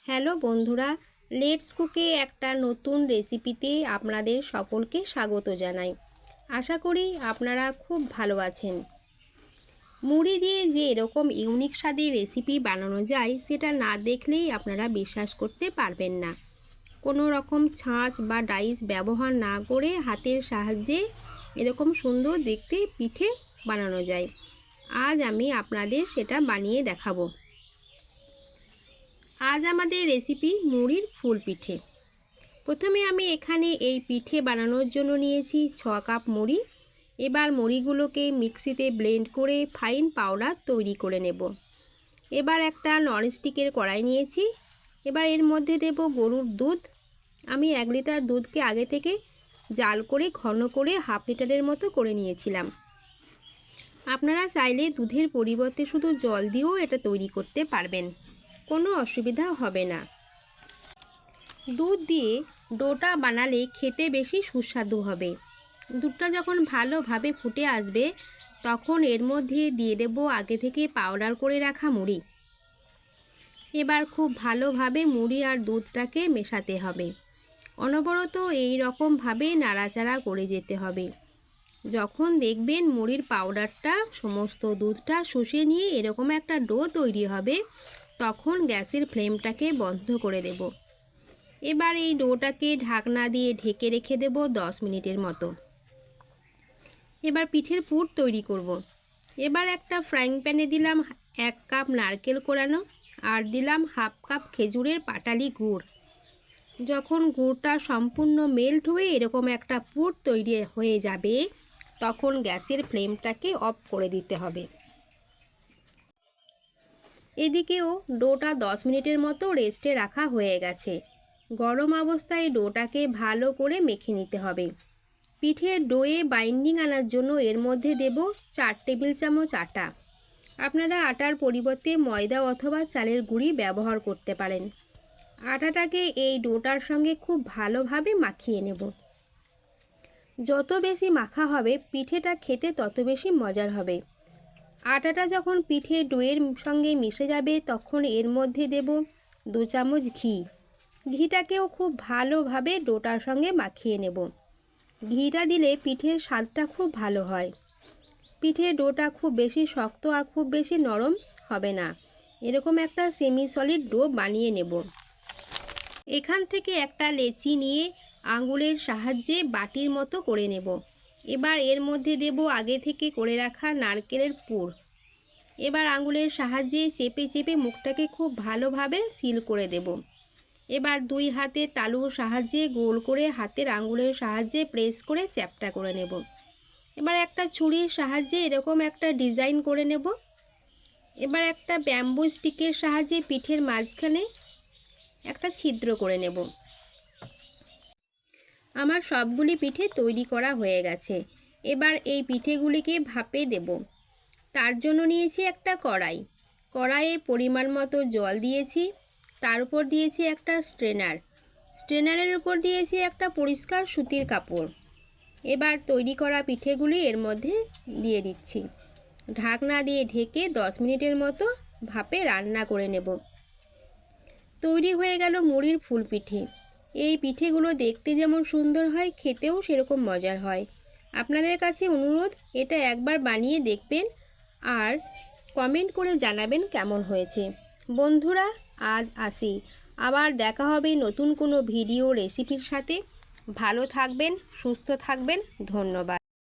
Hello বন্ধুরা, let's কুকে একটা নতুন রেসিপিতে আপনাদের সকলকে স্বাগত জানাই। আশা করি আপনারা খুব ভালো আছেন। মুড়ি দিয়ে যে এরকম ইউনিক স্বাদের রেসিপি বানানো যায় সেটা না দেখলেই আপনারা বিশ্বাস করতে পারবেন না। কোনো রকম ছাঁচ বা ডাইস ব্যবহার না করে হাতের সাহায্যে এরকম সুন্দর দেখতে পিঠে বানানো যায়। আজ আমি আপনাদের সেটা বানিয়ে দেখাবো। আজ আমাদের রেসিপি মুড়ির ফুল পিঠে। প্রথমে আমি এখানে এই পিঠে বানানোর জন্য নিয়েছি 6 কাপ মুড়ি। এবার মুড়িগুলোকে মিক্সিতে ব্লেন্ড করে ফাইন পাউডার তৈরি করে নেব। এবার একটা ননস্টিকের কড়াই নিয়েছি। এবার এর মধ্যে দেব গরুর দুধ। আমি 1 লিটার দুধকে আগে থেকে জাল করে ঘন করে হাফ লিটারের মতো করে নিয়েছিলাম। আপনারা চাইলে দুধের পরিবর্তে শুধু জল দিয়েও এটা তৈরি করতে পারবেন, কোনো অসুবিধা হবে না। দুধ দিয়ে ডোটা বানালে খেতে বেশি সুস্বাদু হবে। দুধটা যখন ভালোভাবে ফুটে আসবে তখন এর মধ্যে দিয়ে দেব আগে থেকে পাউডার করে রাখা মুড়ি। এবার খুব ভালোভাবে মুড়ি আর দুধটাকে মেশাতে হবে। অনবরত এই রকমভাবে নাড়াচাড়া করে যেতে হবে। যখন দেখবেন মুড়ির পাউডারটা সমস্ত দুধটা শুষে নিয়ে এরকম একটা ডো তৈরি হবে, তখন গ্যাসের ফ্লেমটাকে বন্ধ করে দেব। এবার এই ডোটাকে ঢাকনা দিয়ে ঢেকে রেখে দেব 10 মিনিটের মতো। এবার পিঠের পুর তৈরি করব। এবার একটা ফ্রাইং প্যানে দিলাম 1 কাপ নারকেল কোড়ানো আর দিলাম হাফ কাপ খেজুরের পাটালি গুড়। যখন গুড়টা সম্পূর্ণ মেল্ট হয়ে এরকম একটা পুর তৈরি হয়ে যাবে তখন গ্যাসের ফ্লেমটাকে অফ করে দিতে হবে। এদিকেও ডোটা 10 মিনিটের মতো রেস্টে রাখা হয়ে গেছে। গরম অবস্থায় ডোটাকে ভালো করে মেখে নিতে হবে। পিঠের ডোয়ে বাইন্ডিং আনার জন্য এর মধ্যে দেব 4 টেবিল চামচ আটা। আপনারা আটার পরিবর্তে ময়দা অথবা চালের গুঁড়ি ব্যবহার করতে পারেন। আটাটাকে এই ডোটার সঙ্গে খুব ভালোভাবে মাখিয়ে নেব। যত বেশি মাখা হবে পিঠেটা খেতে তত বেশি মজার হবে। আটাটা যখন পিঠে ডোয়ের সঙ্গে মিশে যাবে তখন এর মধ্যে দেব 2 চামচ ঘি। ঘিটাকেও খুব ভালোভাবে ডোটার সঙ্গে মাখিয়ে নেব। ঘিটা দিলে পিঠের স্বাদটা খুব ভালো হয়। পিঠের ডোটা খুব বেশি শক্ত আর খুব বেশি নরম হবে না। এরকম একটা সেমি সলিড ডো বানিয়ে নেব। এখান থেকে একটা লেচি নিয়ে আঙুলের সাহায্যে বাটির মতো করে নেব। এবার এর মধ্যে দেব আগে থেকে করে রাখা নারকেলের পুর। এবার আঙুলের সাহায্যে চেপে চেপে মুখটাকে খুব ভালোভাবে সিল করে দেব। এবার 2 হাতে তালুর সাহায্যে গোল করে হাতের আঙুলের সাহায্যে প্রেস করে চ্যাপটা করে নেব। এবার একটা ছুরির সাহায্যে এরকম একটা ডিজাইন করে নেব। এবার একটা ব্যাম্বু স্টিকের সাহায্যে পিঠের মাঝখানে একটা ছিদ্র করে নেব। আমার সবগুলি পিঠে তৈরি করা হয়ে গেছে। এবার এই পিঠেগুলিকে ভাপে দেব। তার জন্য নিয়েছি একটা কড়াই। কড়াইয়ে পরিমাণ মতো জল দিয়েছি। তার উপর দিয়েছি একটা স্ট্রেনারের উপর দিয়েছি একটা পরিষ্কার সুতির কাপড়। এবার তৈরি করা পিঠেগুলি এর মধ্যে দিয়ে দিচ্ছি। ঢাকনা দিয়ে ঢেকে 10 মিনিটের মতো ভাপে রান্না করে নেব। তৈরি হয়ে গেল মুড়ির ফুল পিঠে। এই পিঠেগুলো দেখতে যেমন সুন্দর হয়, খেতেও সেরকম মজার হয়। আপনাদের কাছে অনুরোধ, এটা একবার বানিয়ে দেখবেন আর কমেন্ট করে জানাবেন কেমন হয়েছে। বন্ধুরা, আজ আসি। আবার দেখা হবে নতুন কোনো ভিডিও রেসিপির সাথে। ভালো থাকবেন, সুস্থ থাকবেন। ধন্যবাদ।